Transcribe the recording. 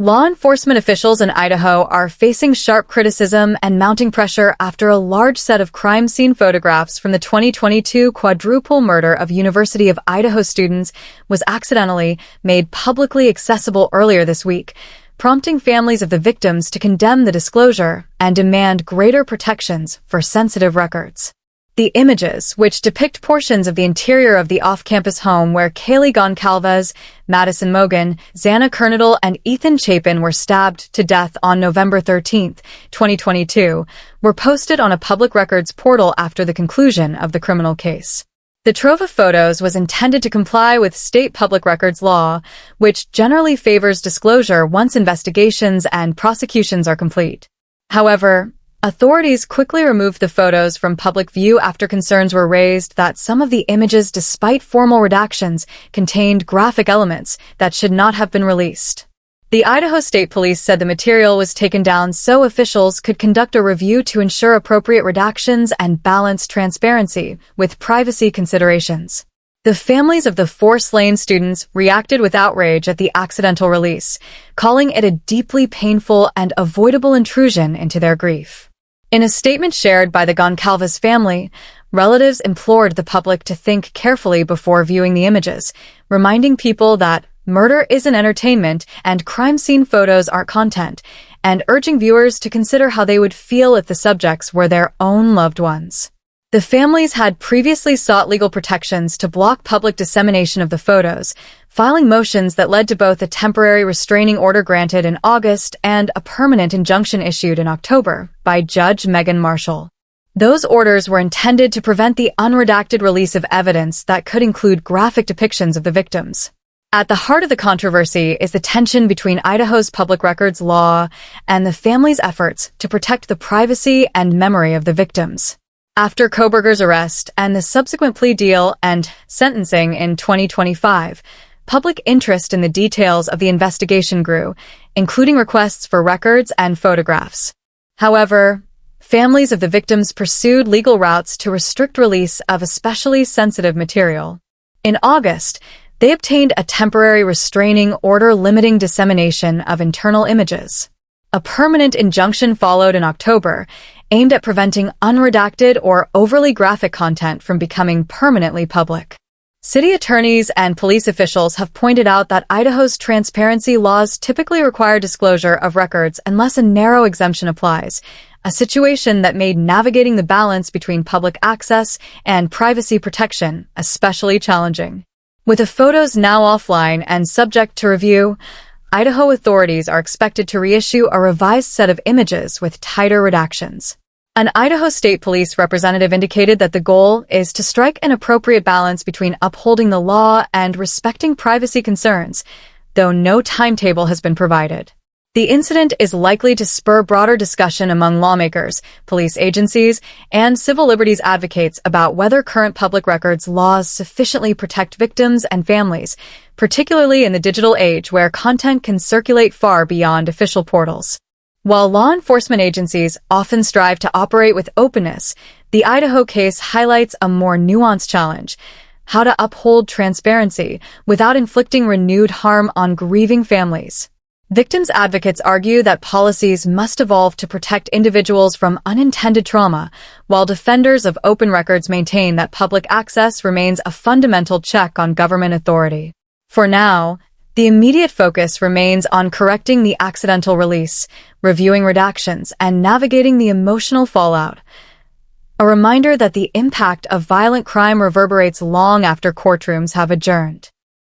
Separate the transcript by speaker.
Speaker 1: Law enforcement officials in Idaho are facing sharp criticism and mounting pressure after a large set of crime scene photographs from the 2022 quadruple murder of University of Idaho students was accidentally made publicly accessible earlier this week, prompting families of the victims to condemn the disclosure and demand greater protections for sensitive records. The images, which depict portions of the interior of the off-campus home where Kaylee Goncalves, Madison Mogan, Xana Kernadle, and Ethan Chapin were stabbed to death on November 13, 2022, were posted on a public records portal after the conclusion of the criminal case. The trove of photos was intended to comply with state public records law, which generally favors disclosure once investigations and prosecutions are complete. However, authorities quickly removed the photos from public view after concerns were raised that some of the images, despite formal redactions, contained graphic elements that should not have been released. The Idaho State Police said the material was taken down so officials could conduct a review to ensure appropriate redactions and balance transparency with privacy considerations. The families of the four slain students reacted with outrage at the accidental release, calling it a deeply painful and avoidable intrusion into their grief. In a statement shared by the Goncalves family, relatives implored the public to think carefully before viewing the images, reminding people that murder isn't entertainment and crime scene photos aren't content, and urging viewers to consider how they would feel if the subjects were their own loved ones. The families had previously sought legal protections to block public dissemination of the photos, filing motions that led to both a temporary restraining order granted in August and a permanent injunction issued in October by Judge Megan Marshall. Those orders were intended to prevent the unredacted release of evidence that could include graphic depictions of the victims. At the heart of the controversy is the tension between Idaho's public records law and the family's efforts to protect the privacy and memory of the victims. After Koberger's arrest and the subsequent plea deal and sentencing in 2025, public interest in the details of the investigation grew, including requests for records and photographs. However, families of the victims pursued legal routes to restrict release of especially sensitive material. In August, they obtained a temporary restraining order limiting dissemination of internal images. A permanent injunction followed in October, aimed at preventing unredacted or overly graphic content from becoming permanently public. City attorneys and police officials have pointed out that Idaho's transparency laws typically require disclosure of records unless a narrow exemption applies, a situation that made navigating the balance between public access and privacy protection especially challenging. With the photos now offline and subject to review, Idaho authorities are expected to reissue a revised set of images with tighter redactions. An Idaho State Police representative indicated that the goal is to strike an appropriate balance between upholding the law and respecting privacy concerns, though no timetable has been provided. The incident is likely to spur broader discussion among lawmakers, police agencies, and civil liberties advocates about whether current public records laws sufficiently protect victims and families, particularly in the digital age where content can circulate far beyond official portals. While law enforcement agencies often strive to operate with openness, the Idaho case highlights a more nuanced challenge: how to uphold transparency without inflicting renewed harm on grieving families. Victims' advocates argue that policies must evolve to protect individuals from unintended trauma, while defenders of open records maintain that public access remains a fundamental check on government authority. For now, the immediate focus remains on correcting the accidental release, reviewing redactions, and navigating the emotional fallout. A reminder that the impact of violent crime reverberates long after courtrooms have adjourned.